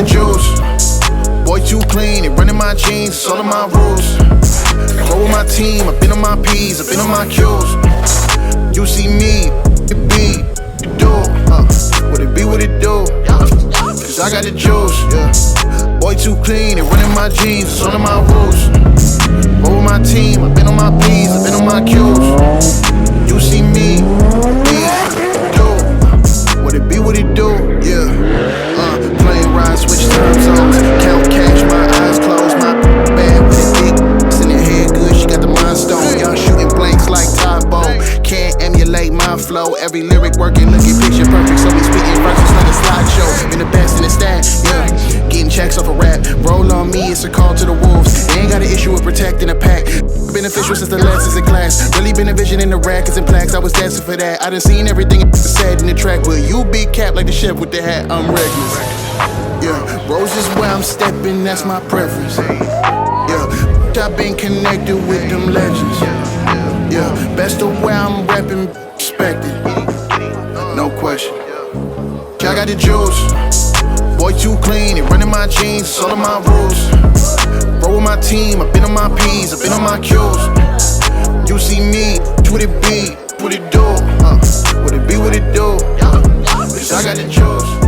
juice. Boy too clean, it running my jeans, it's all of my rules. Roll with my team, I've been on my P's, I've been on my Q's. You see me, it be, it do, what it be, what it do, cause I got the juice, yeah. Boy too clean, it running my jeans, it's all of my rules. Roll with my team, I've been on my P's, I've been on my Q's. You see me, it do, what it be, what it do, yeah. Plane ride, switch time zones, count cash, my eyes closed, my bad with a dick in her head good, she got the mind stone. Y'all shooting blanks like Tybo, can't emulate my flow. Every lyric working, looking picture perfect, so we spitting verses like a slideshow. Been the best in the stat, yeah. Getting checks off a rap, roll on me, it's a call to the wolves. They ain't got an issue with protecting a pack. Beneficial since the lessons in class. Really been a vision in the rackets and plaques. I was dancing for that. I done seen everything said in the track. Will you be capped like the chef with the hat? I'm reckless. Yeah, roses where I'm stepping, that's my preference. Yeah, I've been connected with them legends. Yeah, best of where I'm repping, respected. No question. I got the juice. Boy too clean, it running my jeans, it's all of my rules. Roll with my team, I've been on my P's, I've been on my Q's. You see me, what it be, what it do, what it be, what it do, cause I got the juice.